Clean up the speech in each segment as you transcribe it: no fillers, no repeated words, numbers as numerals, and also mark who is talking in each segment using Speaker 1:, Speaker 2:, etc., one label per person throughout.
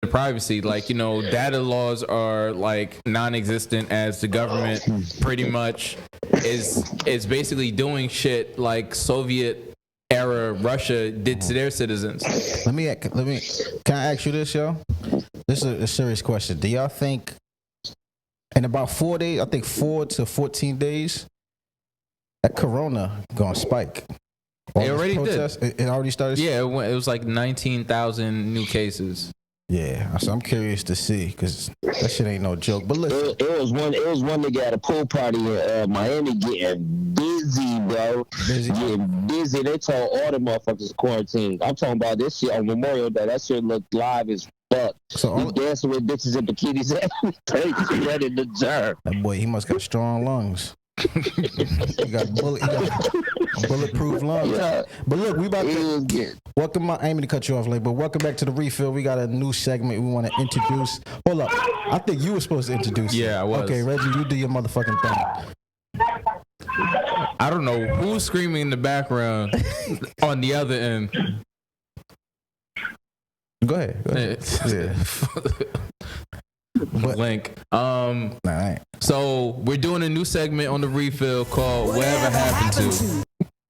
Speaker 1: privacy. Like, data laws are like non-existent as the government pretty much is basically doing shit like Soviet era Russia did to their citizens.
Speaker 2: Can I ask you this, yo? This is a serious question. Do y'all think in about 4 days, I think 4 to 14 days, that corona gonna spike?
Speaker 1: It already did.
Speaker 2: It already started?
Speaker 1: Yeah, it was like 19,000 new cases.
Speaker 2: Yeah, so I'm curious to see because that shit ain't no joke. But listen,
Speaker 3: it was one nigga at a pool party in Miami getting busy, bro. Getting busy. They told all the motherfuckers to quarantine. I'm talking about this shit on Memorial Day. That shit looked live as fuck. So he dancing with bitches in bikinis and everything. Ready to jerk.
Speaker 2: That boy, he must got strong lungs. he got bulletproof lungs. Yeah. But look, we about to welcome. I ain't mean to cut you off, but welcome back to the refill. We got a new segment we want to introduce. Hold up, I think you were supposed to introduce.
Speaker 1: Yeah, I was.
Speaker 2: Okay, Reggie, you do your motherfucking thing.
Speaker 1: I don't know who's screaming in the background on the other end.
Speaker 2: Go ahead. Yeah.
Speaker 1: Link. So we're doing a new segment on the refill called Whatever Happened To.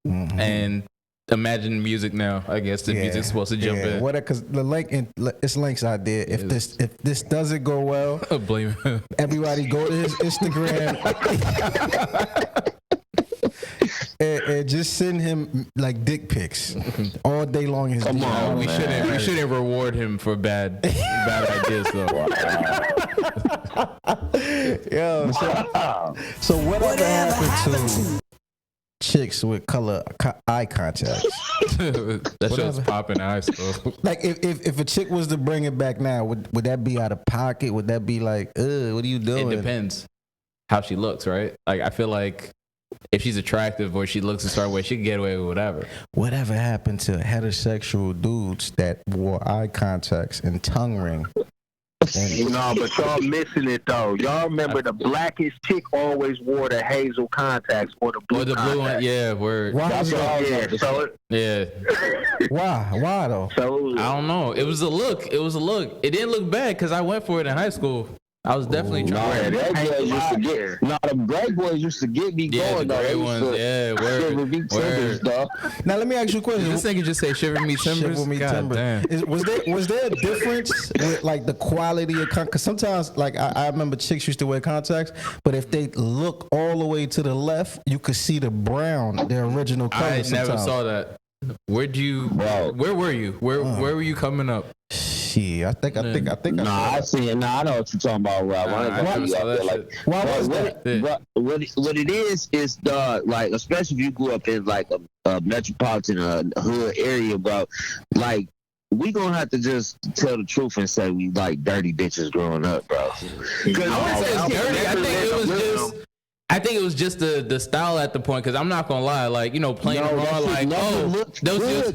Speaker 1: Mm-hmm. And imagine the music now. I guess the music's supposed to jump in.
Speaker 2: Because the link, it's Link's idea. If this doesn't go well,
Speaker 1: blame him.
Speaker 2: Everybody go to his Instagram. And just send him like dick pics all day long.
Speaker 1: Come on, we shouldn't reward him for bad ideas though.
Speaker 2: Yo, so whatever happened to chicks with eye contact?
Speaker 1: That shit's popping in high school.
Speaker 2: Like if a chick was to bring it back now, would that be out of pocket? Would that be like, what are you doing?
Speaker 1: It depends how she looks, right? Like I feel like if she's attractive or she looks a certain way, she can get away with whatever.
Speaker 2: Whatever happened to heterosexual dudes that wore eye contacts and tongue ring?
Speaker 4: No, but y'all missing it though. Y'all remember the blackest chick always wore the hazel contacts or the blue.
Speaker 1: Or the blue one, yeah. Word.
Speaker 2: Why?
Speaker 1: Yeah.
Speaker 2: Why though?
Speaker 4: So
Speaker 1: I don't know. It was a look. It didn't look bad because I went for it in high school. I was definitely trying.
Speaker 3: The black boys used to get me going though.
Speaker 1: The ones, word.
Speaker 2: Now let me ask you a question.
Speaker 1: This nigga just say shiver me timbers.
Speaker 2: Shiver me timbers. Was there a difference with like the quality of because sometimes like I remember chicks used to wear contacts, but if they look all the way to the left, you could see the brown, their original color.
Speaker 1: I never saw that. Where were you? Where were you coming up?
Speaker 2: Shit, I think.
Speaker 3: I see it. Nah, I know what you're talking about, Rob.
Speaker 2: Why was that?
Speaker 3: What it is the like, especially if you grew up in like a metropolitan hood area, bro. Like we gonna have to just tell the truth and say we like dirty bitches growing up, bro.
Speaker 1: I wouldn't say it's dirty. I think it was just the style at the point, because I'm not gonna lie, like, playing along like,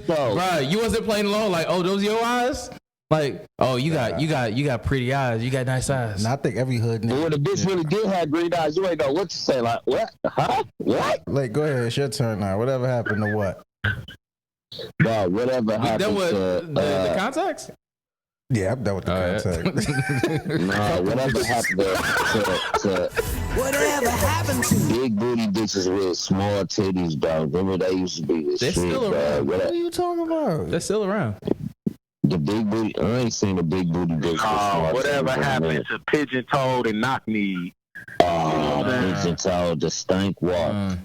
Speaker 1: bro, you wasn't playing along like, those your eyes, like, you got pretty eyes, you got nice eyes.
Speaker 2: And I think every hood nigga.
Speaker 3: But when the bitch really did have green eyes, you ain't know what to say. Like, what? Huh? What?
Speaker 2: Like, go ahead, it's your turn now. Whatever happened to what?
Speaker 3: Bro, whatever happened
Speaker 1: to
Speaker 3: the
Speaker 1: contacts.
Speaker 2: Yeah, I'm done with the contact.
Speaker 3: Nah, whatever happened to
Speaker 5: whatever happened to
Speaker 3: big booty bitches with small titties, bro. Remember they used to be the
Speaker 1: They're
Speaker 3: shit,
Speaker 1: still
Speaker 3: bro.
Speaker 1: around.
Speaker 2: What are you talking about?
Speaker 1: They're still around.
Speaker 3: The big booty, I ain't seen the big booty bitch.
Speaker 4: Whatever happened to pigeon toed and knock knee?
Speaker 3: Pigeon toed, the stank walk.
Speaker 1: I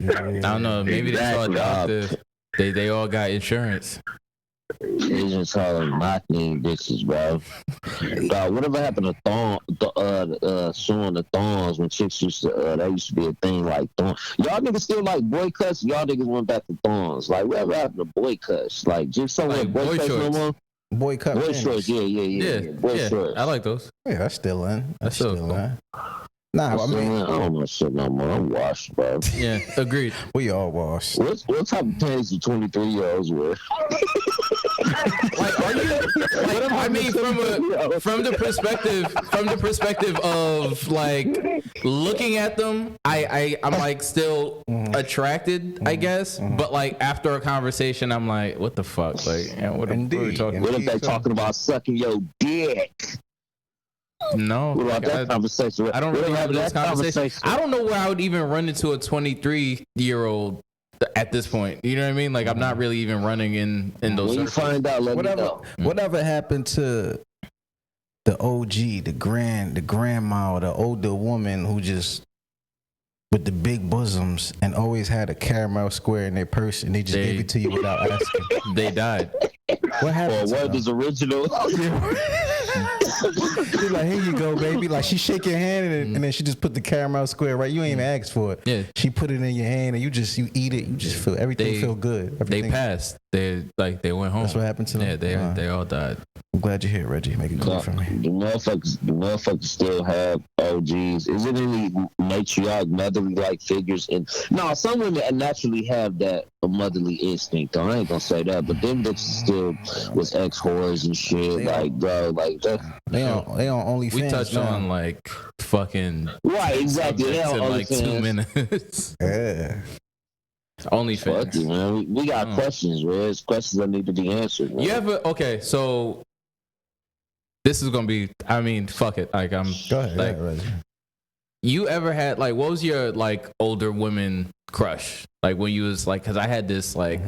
Speaker 1: don't know. Maybe they saw a doctor. They all got insurance.
Speaker 3: Pigeon toed and knock knee bitches, bro. Whatever happened to showing the thongs when chicks used to? That used to be a thing, like thongs. Y'all niggas still like boy cuts. Y'all niggas went back to thongs. Like whatever happened to boy cuts? Like just something like boy cuts no more.
Speaker 2: Boy cut.
Speaker 3: Boy shorts, yeah. Boy shorts.
Speaker 1: I like those.
Speaker 2: Yeah, that's still in.
Speaker 1: That's still in.
Speaker 2: Nah,
Speaker 3: I don't know shit no more. I'm washed, bro.
Speaker 1: Yeah, agreed.
Speaker 2: We all washed.
Speaker 3: What type of pants do 23-year-olds wear?
Speaker 1: Like, are you? Like, I mean, from the perspective of like looking at them, I'm like still attracted, I guess. But like after a conversation, I'm like, what the fuck? Like, what are we talking?
Speaker 3: What if they talking about sucking your dick? dick.
Speaker 1: No, like,
Speaker 3: that conversation.
Speaker 1: I don't really have those conversations. I don't know where I would even run into a 23-year-old at this point. You know what I mean? Like I'm not really even running in those.
Speaker 3: When you find out, let me know.
Speaker 2: Whatever happened to the OG, the grandma, or the older woman who just with the big bosoms and always had a caramel square in their purse and they just gave it to you without asking?
Speaker 1: They died.
Speaker 2: What happened?
Speaker 3: Or what is original?
Speaker 2: She's like, here you go, baby. Like she shake your hand and then she just put the caramel square right. You ain't even asked for it.
Speaker 1: Yeah.
Speaker 2: She put it in your hand and you eat it. You just feel everything feel good.
Speaker 1: They passed. They went home.
Speaker 2: That's what happened to them.
Speaker 1: Yeah, they all died.
Speaker 2: I'm glad you're here, Reggie. Make it clear for me.
Speaker 3: The motherfuckers still have OGs. Is it any matriarch, motherly like figures? And no, some women naturally have that motherly instinct. Though. I ain't gonna say that, but them bitches still was ex whores and shit. Like, bro, like that.
Speaker 2: They on OnlyFans.
Speaker 1: We touched on like fucking
Speaker 3: right, exactly. They on
Speaker 1: in like
Speaker 3: OnlyFans.
Speaker 1: 2 minutes.
Speaker 2: Yeah.
Speaker 1: OnlyFans.
Speaker 3: Fuck you, man. We got questions, man. It's questions that need to be answered. Man.
Speaker 1: You ever so this is gonna be. I mean, fuck it. Like I'm.
Speaker 2: Go ahead.
Speaker 1: Like,
Speaker 2: Reggie.
Speaker 1: You ever had like what was your like older women crush? Like when you was like, because I had this like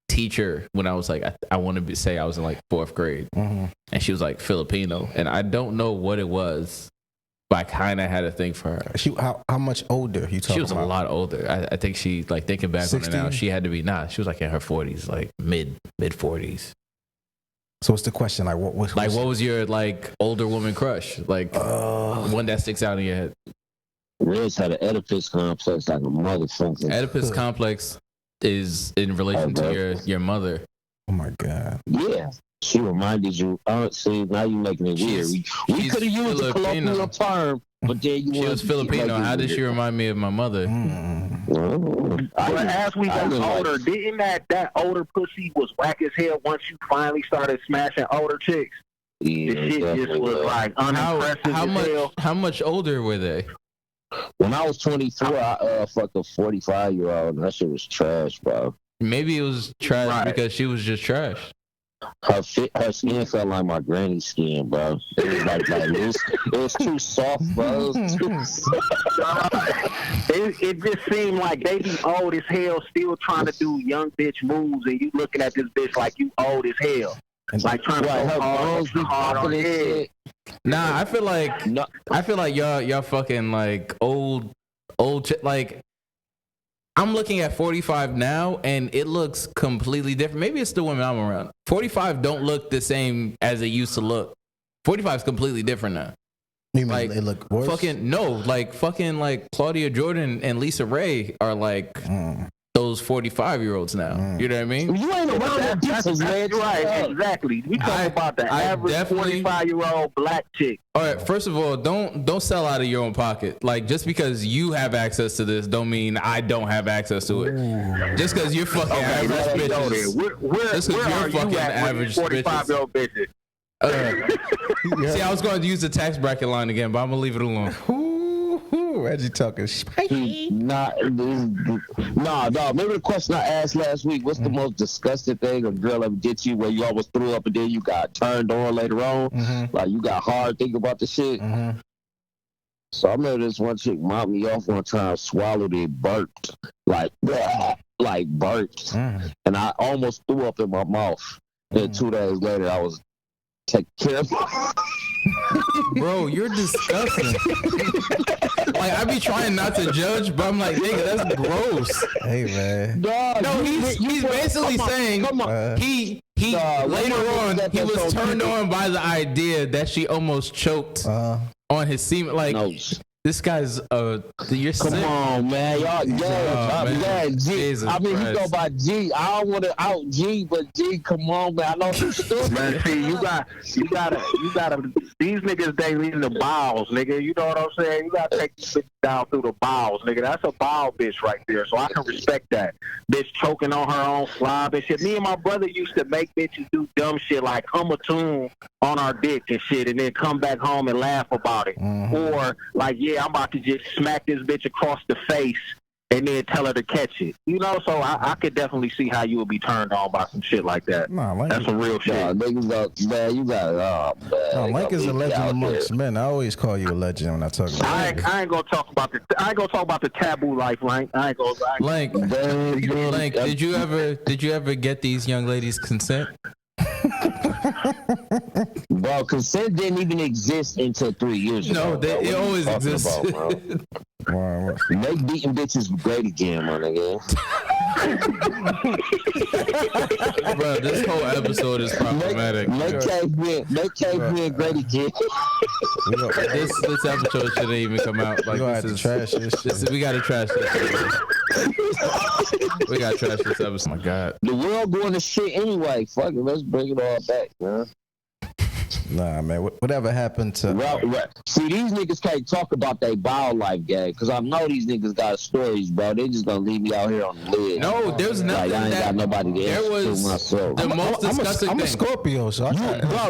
Speaker 1: teacher when I was like I want to say I was in like 4th grade, and she was like Filipino, and I don't know what it was, but I kind of had a thing for her.
Speaker 2: She how much older you talking about?
Speaker 1: She was a lot older. I think she like thinking back
Speaker 2: 16?
Speaker 1: on it now, she had to be she was like in her 40s, like mid 40s.
Speaker 2: So what's the question? Like what
Speaker 1: was your like older woman crush? Like one that sticks out in your head.
Speaker 3: Reds had an Oedipus complex like a motherfucker.
Speaker 1: Oedipus complex is in relation to your mother.
Speaker 2: Oh my God.
Speaker 3: Yeah. She reminded you. See, now you're making it weird. We could have used a colloquial term, but then
Speaker 1: she was Filipino. How did she remind me of my mother?
Speaker 4: But as we got older, didn't that older pussy was whack as hell once you finally started smashing older chicks?
Speaker 3: Yeah,
Speaker 4: the shit just was like unimpressive.
Speaker 1: How much older were they?
Speaker 3: When I was 24, I fucked a 45-year-old, and that shit was trash, bro.
Speaker 1: Maybe it was trash because she was just trash.
Speaker 3: Her skin felt like my granny's skin, bro. It was like it was too soft, bro.
Speaker 4: It just seemed like they be old as hell, still trying to do young bitch moves, and you looking at this bitch like you old as hell. Like trying to
Speaker 3: her bones be
Speaker 4: hard on her head.
Speaker 1: Nah, I feel like y'all fucking like old like I'm looking at 45 now and it looks completely different. Maybe it's the women I'm around. 45 don't look the same as it used to look. 45 is completely different now.
Speaker 2: You mean
Speaker 1: like
Speaker 2: they look worse?
Speaker 1: Fucking like Claudia Jordan and Lisa Ray are like those 45-year-olds now. You know what I mean?
Speaker 3: You ain't around that bitches, man.
Speaker 4: Right, exactly. We talking about the average 45-year-old black chick.
Speaker 1: All right, first of all, don't sell out of your own pocket. Like, just because you have access to this don't mean I don't have access to it. Just because you're fucking average bitches. Just because you're fucking average
Speaker 4: 45-year-old bitches.
Speaker 1: See, I was going to use the tax bracket line again, but I'm going to leave it alone.
Speaker 2: Reggie talking spicy.
Speaker 3: Nah. Maybe the question I asked last week: what's the most disgusting thing a girl ever did to you, where you almost threw up and then you got turned on later on? Like you got hard thinking about the shit. So I remember this one chick mopped me off one time, swallowed it, burped, like burped, and I almost threw up in my mouth. Then 2 days later, I was taking care of her.
Speaker 1: Bro, you're disgusting. Like, I be trying not to judge, but I'm like, nigga, that's gross.
Speaker 2: Hey, man.
Speaker 1: No, he's basically saying he later on he was turned on by the idea that she almost choked on his semen. Like, this guy's you're sick.
Speaker 3: Come on, man. Y'all, G.
Speaker 1: Jesus
Speaker 3: I mean,
Speaker 1: Christ.
Speaker 3: he go by G. I don't want to out G, but G, come on, man. I know you stupid.
Speaker 4: Man, see, you gotta. These niggas, they leave the bowels, nigga. You know what I'm saying? You gotta take this bitch down through the bowels, nigga. That's a bowel bitch right there. So I can respect that. Bitch choking on her own slob and shit. Me and my brother used to make bitches do dumb shit like hum a tune on our dick and shit, and then come back home and laugh about it. Or like, yeah, I'm about to just smack this bitch across the face and then tell her to catch it. You know, so I could definitely see how you would be turned on by some shit like that.
Speaker 2: Nah,
Speaker 4: that's some real shit.
Speaker 3: Niggas man, you got
Speaker 2: no, Link is a legend amongst men. I always call you a legend when I talk about
Speaker 4: I ain't gonna talk about the taboo life, Link.
Speaker 1: Link, did you ever get these young ladies' consent?
Speaker 3: Bro, consent didn't even exist until 3 years ago.
Speaker 1: No, it always existed.
Speaker 3: Make beating bitches great again, my nigga.
Speaker 1: Bro, this whole episode is problematic.
Speaker 3: Make cavemen great again.
Speaker 1: This episode shouldn't even come out. Like,
Speaker 2: this is trash.
Speaker 1: We gotta trash this. We gotta trash this episode. Oh my God.
Speaker 3: The world going to shit anyway. Fuck it, let's bring it all back, man.
Speaker 2: Nah, man. Whatever happened to?
Speaker 3: Right. See, these niggas can't talk about their wild life, gang, because I know these niggas got stories, bro. They just gonna leave me out here on the lid.
Speaker 1: No, there's nothing.
Speaker 3: Like, I ain't got nobody to answer to myself.
Speaker 1: The most disgusting
Speaker 2: I'm a Scorpio, so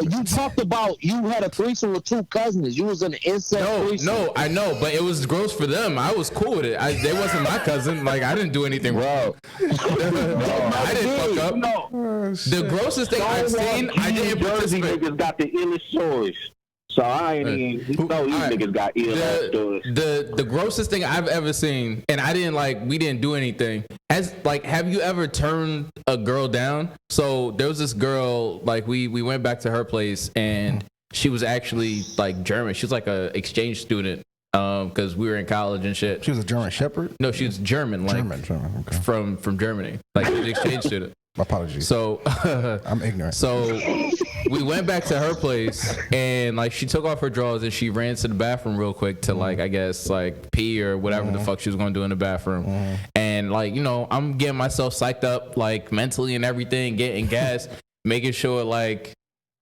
Speaker 3: you talked about you had a threesome with 2 cousins. You was an incest threesome.
Speaker 1: No, I know, but it was gross for them. I was cool with it. They wasn't my cousin. Like, I didn't do anything wrong. I didn't fuck up.
Speaker 4: No.
Speaker 1: The grossest thing I've seen, I didn't participate.
Speaker 4: Niggas got the illest stories. So I ain't even, these niggas got ill stories.
Speaker 1: The grossest thing I've ever seen, and we didn't do anything. Have you ever turned a girl down? So there was this girl, like we went back to her place, and she was actually like German. She was like a exchange student. Because we were in college and shit.
Speaker 2: She was a German Shepherd?
Speaker 1: No, she was German.
Speaker 2: German, okay.
Speaker 1: From Germany. Like, she was an exchange student.
Speaker 2: My apologies.
Speaker 1: So
Speaker 2: I'm ignorant.
Speaker 1: So we went back to her place, and like she took off her drawers and she ran to the bathroom real quick to like, I guess, like pee or whatever the fuck she was gonna do in the bathroom. And like, you know, I'm getting myself psyched up like mentally and everything, getting gas, making sure like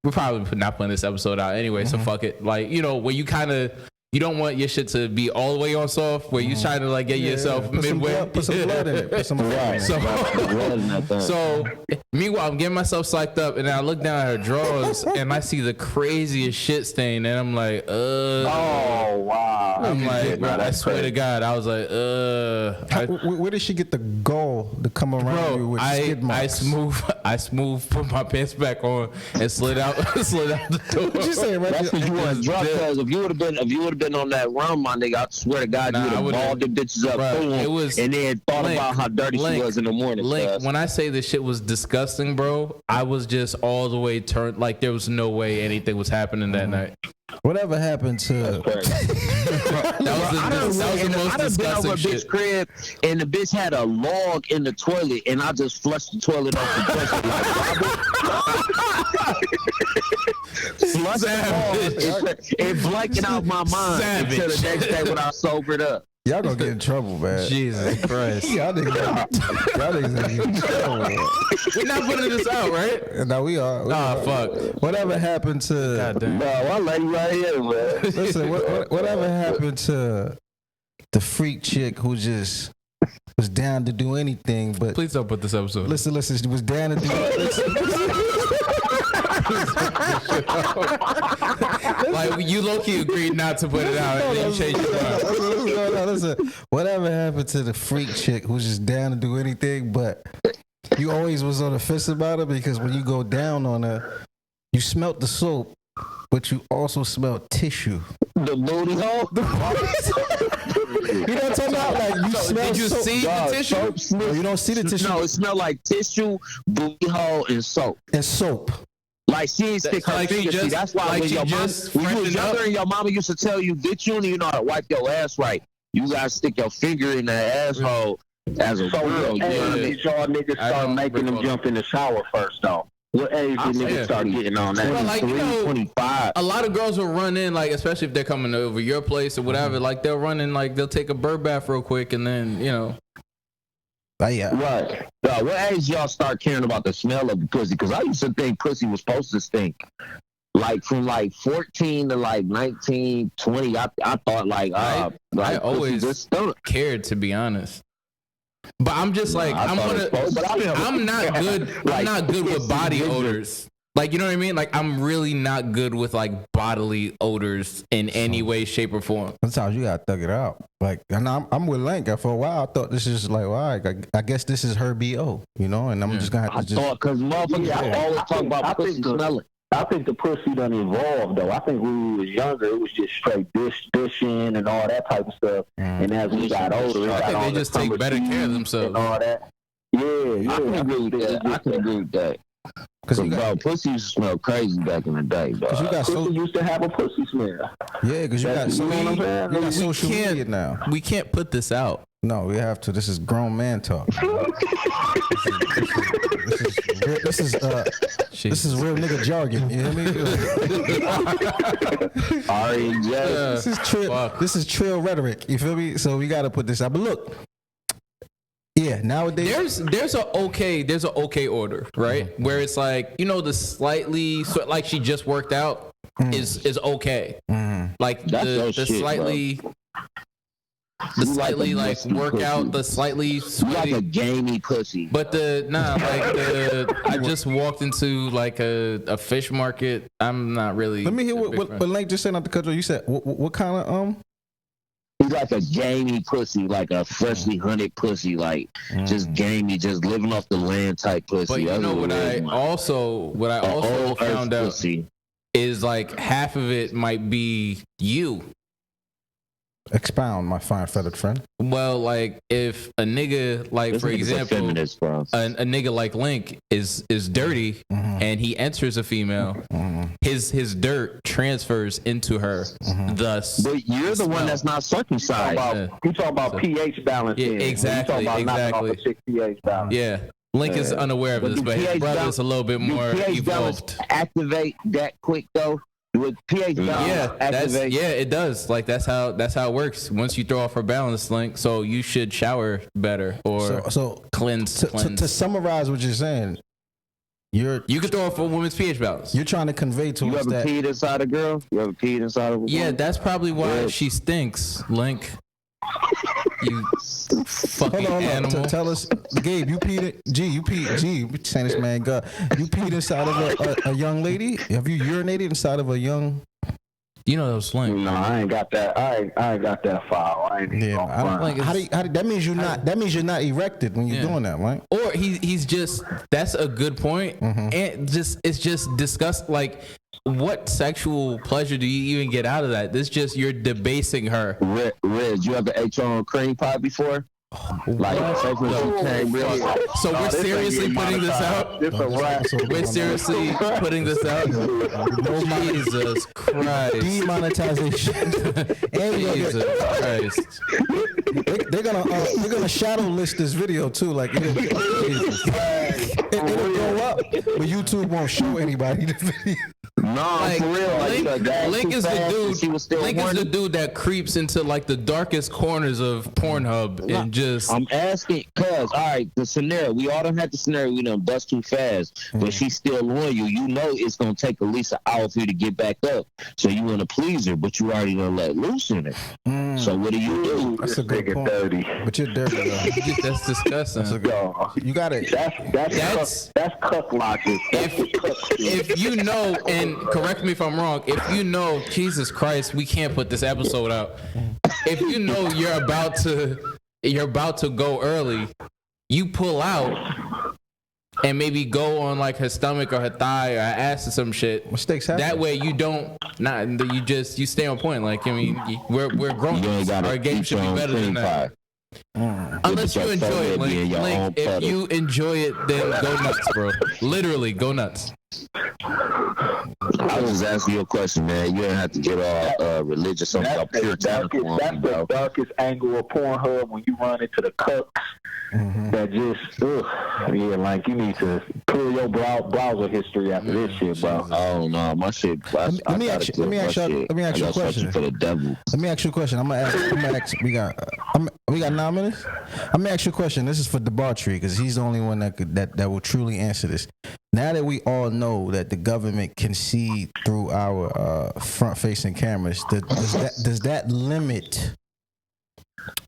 Speaker 1: we're probably not putting this episode out anyway, so fuck it. Like, you know, when you kind of, you don't want your shit to be all the way on soft, where you're trying to like get yourself midway.
Speaker 2: Put some blood in it. Put some blood in it.
Speaker 1: So meanwhile, I'm getting myself psyched up, and then I look down at her drawers, and I see the craziest shit stain, and I'm like,
Speaker 4: oh wow.
Speaker 1: I'm like, bro, I swear to God, I was like,
Speaker 2: where did she get the gall to come around you with skid marks?
Speaker 1: I smooth, put my pants back on, and slid out the door.
Speaker 2: What you saying, right?
Speaker 3: That's because you were drunk. Because if you would have been on that run, my nigga, I swear to God, you would have balled them bitches up, and then thought about how dirty she was in the morning.
Speaker 1: When I say this shit was disgusting, bro, I was just all the way turned. Like, there was no way anything was happening that night.
Speaker 2: Whatever happened to?
Speaker 1: that was the most disgusting
Speaker 3: been over
Speaker 1: shit.
Speaker 3: Bitch crib, and the bitch had a log in the toilet, and I just flushed the toilet off the toilet like Savage. It blanking out my mind until the next day when I sobered up.
Speaker 2: Y'all gonna get in trouble, man.
Speaker 1: Jesus Christ.
Speaker 2: Y'all niggas gonna get in trouble, man.
Speaker 1: We're not putting this out, right?
Speaker 2: No, we are.
Speaker 1: Fuck.
Speaker 2: Whatever happened to?
Speaker 1: Goddamn.
Speaker 3: No, I let you right here, man.
Speaker 2: Listen, whatever happened to the freak chick who just was down to do anything? But
Speaker 1: please don't put this episode.
Speaker 2: Listen. She was down to do.
Speaker 1: Like, you low-key agreed not to put it out, and then you changed your mind.
Speaker 2: Listen. Whatever happened to the freak chick who's just down to do anything, but you always was on the fence about her because when you go down on her, you smelt the soap, but you also smelled tissue.
Speaker 3: The booty hole?
Speaker 2: You know what I'm talking about? Like, you smell
Speaker 1: did you
Speaker 2: soap.
Speaker 1: see the tissue?
Speaker 2: You don't see the tissue.
Speaker 3: No, it smelled like tissue, booty hole, and soap.
Speaker 2: And soap.
Speaker 3: Like, she ain't stick her
Speaker 1: like
Speaker 3: finger. See, that's why
Speaker 1: like
Speaker 3: when you was younger and your mama used to tell you, bitch, you don't even know how to wipe your ass right. You gotta stick your finger in that asshole as a girl.
Speaker 4: Did y'all niggas start making them jump in the shower first, though? What age did niggas start getting on that?
Speaker 1: Well, like,
Speaker 3: 25.
Speaker 1: A lot of girls will run in, like, especially if they're coming over your place or whatever, like, they'll run in, like, they'll take a bird bath real quick, and then, you know.
Speaker 2: Yeah.
Speaker 3: Right. What age y'all start caring about the smell of the pussy? Because I used to think pussy was supposed to stink. Like, from, like, 14 to, like, 19, 20, I thought, like,
Speaker 1: I always
Speaker 3: just
Speaker 1: cared, to be honest. But I'm just like, I'm not good. I'm not good with body odors. Like, you know what I mean? Like, I'm really not good with like bodily odors in any way, shape, or form.
Speaker 2: Sometimes you gotta thug it out. Like, and I'm with Link. For a while, I thought this is like, well, all right, I guess this is her BO, you know. And I'm just gonna have to
Speaker 3: thought because motherfuckers always talk about pussy smelling.
Speaker 4: I think the pussy done evolved though. I think when we was younger, it was just straight dishing and all that type of stuff. And as we got older,
Speaker 1: I think they just take better care of themselves
Speaker 4: and all that. Yeah,
Speaker 3: I can agree with that. Because pussy used to smell crazy back in the day, dog.
Speaker 2: Because you got
Speaker 4: pussy used to have a pussy smell.
Speaker 2: Yeah, because you got social media now.
Speaker 1: We can't put this out.
Speaker 2: No, we have to. This is grown man talk. This is real nigga jargon. You hear me? This is trill rhetoric. You feel me? So we got to put this out. But look. Yeah, nowadays
Speaker 1: there's an okay order, right? Mm-hmm. Where it's like, you know, the slightly like she just worked out is okay. Mm-hmm. Like the slightly like workout, the slightly sweaty,
Speaker 3: like a gamey pussy.
Speaker 1: But I just walked into like a fish market. I'm not really.
Speaker 2: Let me hear what Link just said. Not the cut. You said what kind of
Speaker 3: He's like a gamey pussy, like a freshly hunted pussy, like just gamey, just living off the land type pussy.
Speaker 1: But you know what I also found out pussy is like half of it might be you.
Speaker 2: Expound, my fine feathered friend.
Speaker 1: Well, like if a nigga, like this for example, a nigga like Link is dirty and he enters a female, his dirt transfers into her. Thus,
Speaker 3: but you're the one that's not circumcised.
Speaker 4: You talking about pH balance?
Speaker 1: Yeah, exactly.
Speaker 4: pH balance.
Speaker 1: Yeah. Link is unaware of this, but his brother's a little bit more evolved.
Speaker 3: Activate that quick though. With pH balance,
Speaker 1: it does. Like that's how it works. Once you throw off her balance, Link, so you should shower better or cleanse.
Speaker 2: To summarize what you're saying, you
Speaker 1: can throw off a woman's pH balance.
Speaker 2: You're trying to convey to us that
Speaker 3: you ever peed inside a girl? You ever peed inside of a woman?
Speaker 1: Yeah, that's probably why she stinks, Link. You fucking animal.
Speaker 2: Tell us, Gabe, you peed saying this man God. You peed inside of a young lady? Have you urinated inside of a young?
Speaker 1: You know those Link.
Speaker 4: No, I ain't got that. I ain't got that file. I ain't
Speaker 2: that means you're not. That means you're not erected when you're doing that, right?
Speaker 1: Or he's just. That's a good point. And it's just disgust. Like, what sexual pleasure do you even get out of that? This just you're debasing her.
Speaker 3: Reg, you ever ate your own cream pie before? Like, so
Speaker 1: we're seriously putting this out? We're seriously putting this out? Jesus Christ.
Speaker 2: Demonetization.
Speaker 1: Jesus Christ.
Speaker 2: They're gonna shadow list this video too. Like it'll go up, but YouTube won't show anybody the video.
Speaker 3: No, like, for real.
Speaker 1: Link is the dude that creeps into like the darkest corners of Pornhub and just.
Speaker 3: I'm asking, cause all right, the scenario we all done had the scenario we done bust too fast, but she's still on you. You know it's gonna take at least an hour for you to get back up. So you want to please her, but you already gonna let loose in it. So what do you do?
Speaker 2: That's a good point. Dirty. But you're dirty though.
Speaker 1: That's disgusting.
Speaker 2: You got it.
Speaker 4: That's cuck logic.
Speaker 1: If you know, and correct me if I'm wrong, if you know, Jesus Christ, we can't put this episode out. If you know you're about to go early, you pull out and maybe go on like her stomach or her thigh or her ass or some shit.
Speaker 2: Mistakes happen.
Speaker 1: That way you stay on point. Like, I mean, we're grown. Our game should be better than that. Unless you enjoy it, Link. If you enjoy it, then go nuts, bro. Literally, go nuts.
Speaker 3: I was just asking you a question, man. You don't have to get all religious on your pure talent.
Speaker 4: That's the darkest angle of Pornhub when you run into the cucks. That just, like you need to clear your browser history after this shit, bro.
Speaker 3: Oh no, my shit.
Speaker 2: Let me ask you a question.
Speaker 3: For the devil.
Speaker 2: Let me ask you a question. I'm gonna ask. We got 9 minutes. I'm gonna ask you a question. This is for Debauchery because he's the only one that will truly answer this. Now that we all know that the government can see through our front-facing cameras, does that limit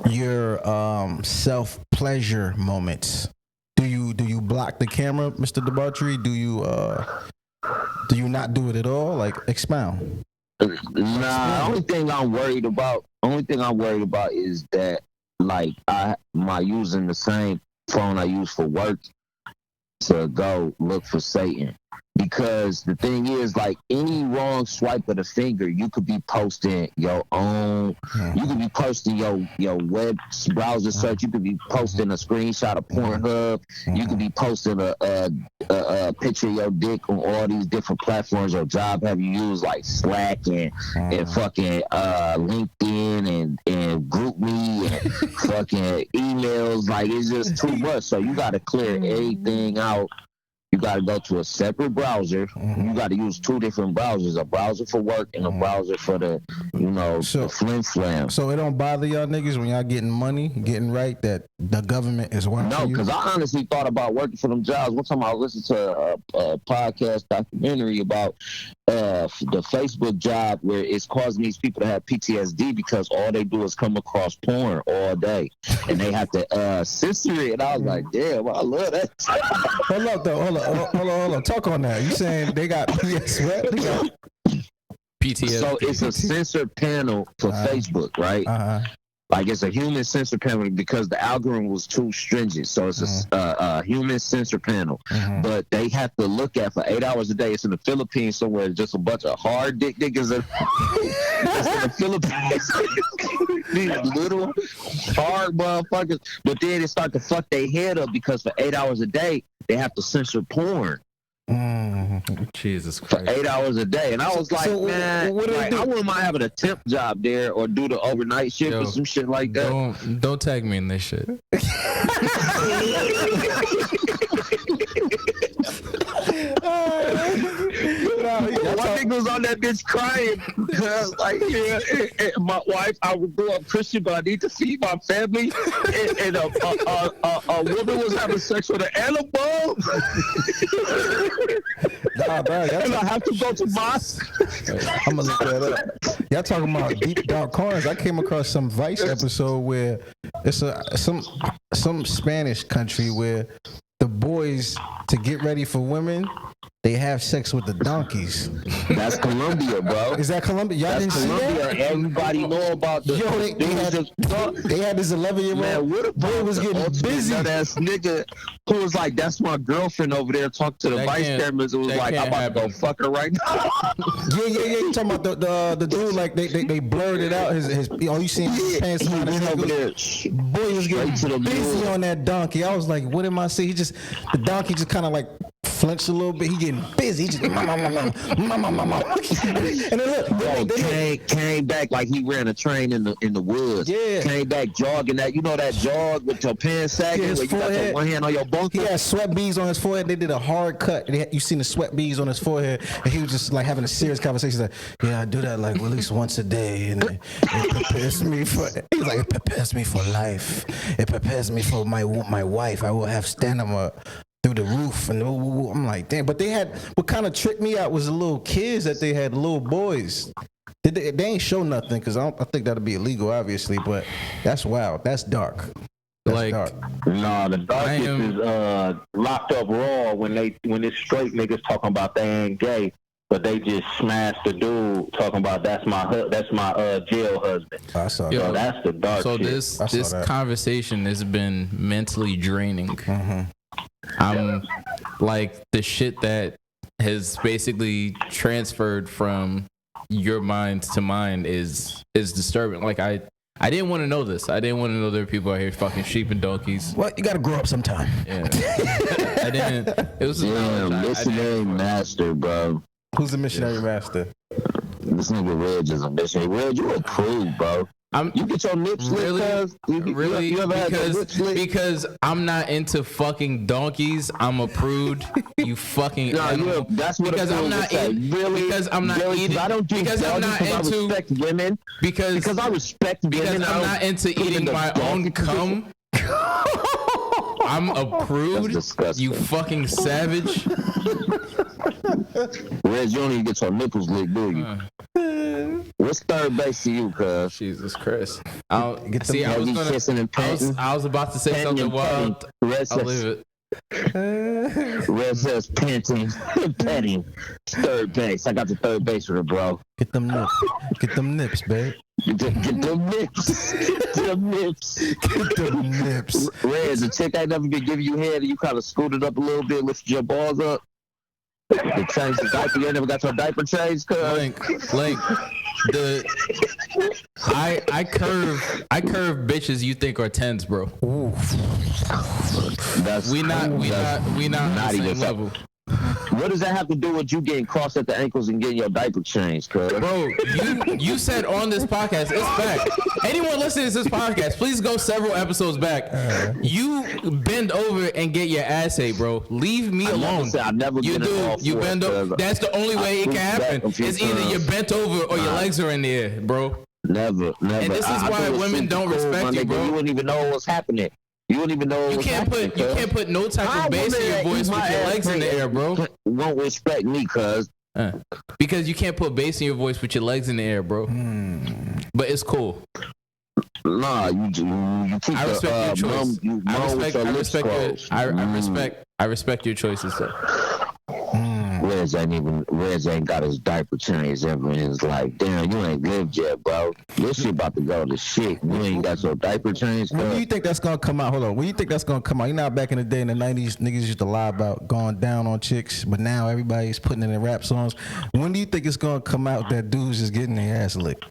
Speaker 2: your self-pleasure moments? Do you block the camera, Mr. Debauchery? Do you Do you not do it at all? Like, expound.
Speaker 3: Nah, the only thing I'm worried about is that, like, my using the same phone I use for work to go look for Satan. Because the thing is, like, any wrong swipe of the finger, you could be posting your own, you could be posting your web browser search, you could be posting a screenshot of Pornhub, you could be posting a picture of your dick on all these different platforms your job have you used, like Slack and fucking LinkedIn and GroupMe and fucking emails. Like, it's just too much. So you got to clear everything out. You got to go to a separate browser. You got to use two different browsers, a browser for work and a browser for the, the flim flam.
Speaker 2: So it don't bother y'all niggas when y'all getting money, getting right, that the government is watching you?
Speaker 3: No, because I honestly thought about working for them jobs. One time I listened to a podcast documentary about the Facebook job where it's causing these people to have PTSD because all they do is come across porn all day. And they have to censor it. And I was like, damn, I love that.
Speaker 2: Hold up, though. Hold on. Talk on that. You saying they got PTSD?
Speaker 3: So it's a censor panel for Facebook, right? Like, it's a human censor panel because the algorithm was too stringent. So it's a human censor panel. But they have to look at for 8 hours a day. It's in the Philippines somewhere. Just a bunch of hard dick niggas in the Philippines. These little hard motherfuckers. But then it start to fuck their head up because for 8 hours a day, they have to censor porn.
Speaker 1: Jesus Christ.
Speaker 3: For 8 hours a day. And I was like, man, I wouldn't mind having a temp job there or do the overnight shift or some shit like that.
Speaker 1: Don't tag me in this shit.
Speaker 3: One nigga was on that bitch crying. Like, my wife, I would grow up Christian, but I need to feed my family. And a woman was having sex with an animal. And I have to go to mosque.
Speaker 2: I'm gonna look that up. Y'all talking about deep dark corners? I came across some Vice episode where it's some Spanish country where the boys, to get ready for women, they have sex with the donkeys.
Speaker 3: That's Colombia, bro.
Speaker 2: Is that Colombia? Y'all didn't see that?
Speaker 3: Everybody know about the.
Speaker 2: Yo, they had this 11-year-old
Speaker 3: man. What a
Speaker 2: boy was getting busy.
Speaker 3: That ass nigga who was like, "That's my girlfriend over there." Talk to the vice chairman. It was like, "I'm about to go fuck her right now."
Speaker 2: Yeah. You talking about the dude? Like they blurred it out. His all you seen his pants on.
Speaker 3: Over there.
Speaker 2: Boy was getting busy on that donkey. I was like, what am I saying? The donkey just kind of like flinched a little bit. He getting busy. He just and then look,
Speaker 3: came back like he ran a train in the woods.
Speaker 2: Yeah,
Speaker 3: came back jogging that jog with your pants sagging where you got your one hand on your bunker.
Speaker 2: He had sweat beads on his forehead. They did a hard cut. You seen the sweat beads on his forehead, and he was just like having a serious conversation. Like, yeah, I do that like at least once a day, and it prepares me for. He's like, it prepares me for life. It prepares me for my wife. I will have stamina through the roof, and I'm like, damn. But they had, what kind of tricked me out was the little kids that they had, little boys. They ain't show nothing because I think that'd be illegal, obviously. But that's wild. That's dark. That's dark.
Speaker 4: No, the darkest is Locked Up Raw when it's straight niggas talking about they ain't gay, but they just smashed the dude talking about that's my jail husband.
Speaker 2: I saw
Speaker 4: that. So that's the dark shit.
Speaker 1: So this conversation has been mentally draining. I'm like, the shit that has basically transferred from your mind to mine is disturbing. Like, I didn't want to know this. I didn't want to know there are people out here fucking sheep and donkeys.
Speaker 2: Well, you gotta grow up sometime.
Speaker 1: Yeah. I didn't. It was
Speaker 3: missionary master, bro.
Speaker 2: Who's the missionary master?
Speaker 3: This nigga Reg is a missionary. Reg, you approved, bro. You get your lips lit,
Speaker 1: really?
Speaker 3: You ever had your lips lit?
Speaker 1: Because I'm not into fucking donkeys. I'm a prude. You fucking animal.
Speaker 3: That's what
Speaker 1: because I'm not eating. Really? Because I'm not eating.
Speaker 3: I don't do because I'm not into. I respect women.
Speaker 1: Because
Speaker 3: I respect women.
Speaker 1: Because I'm not into eating my own cum. I'm a prude. You fucking savage.
Speaker 3: Reg, you don't even get your nipples licked, do you? What's third base to you, cuz?
Speaker 1: Jesus Christ.
Speaker 3: I was about to say something wild.
Speaker 1: I'll leave it.
Speaker 3: Red says panting, petting. Third base. I got the third base for her, bro.
Speaker 2: Get them nips. Get them nips, babe.
Speaker 3: Get them nips. Get them nips.
Speaker 2: Get them nips.
Speaker 3: Red, the chick ain't never been giving you head and you kind of scooted up a little bit, lifted your balls up. You changed the diaper. You ain't never got your diaper changed, cuz.
Speaker 1: Link. I curve bitches you think are 10s, bro. We not on the same level.
Speaker 3: What does that have to do with you getting crossed at the ankles and getting your diaper changed, cuz?
Speaker 1: Bro, you said on this podcast, it's back. Anyone listening to this podcast, please go several episodes back. You bend over and get your ass ate, bro. Leave me alone.
Speaker 3: I never
Speaker 1: you do. You bend over. That's the only way it can happen. It's either you're bent over or your legs are in the air, bro.
Speaker 3: Never.
Speaker 1: And this is why women don't respect you, bro.
Speaker 3: You wouldn't even know what's happening. You wouldn't even know.
Speaker 1: You can't put no type of bass in your voice with your legs in the air, bro.
Speaker 3: Won't respect me, cuz.
Speaker 1: Because you can't put bass in your voice with your legs in the air, bro. But it's cool.
Speaker 3: Nah, you keep
Speaker 1: I respect your choice. I respect your choices, sir.
Speaker 3: Rez ain't got his diaper changed ever in his life. Damn, you ain't lived yet, bro. This shit about to go to shit. You ain't got your diaper changed.
Speaker 2: When do you think that's gonna come out? Hold on. When do you think that's gonna come out? You know, back in the day in the 90s, niggas used to lie about going down on chicks, but now everybody's putting it in rap songs. When do you think it's gonna come out that dudes is getting their ass licked?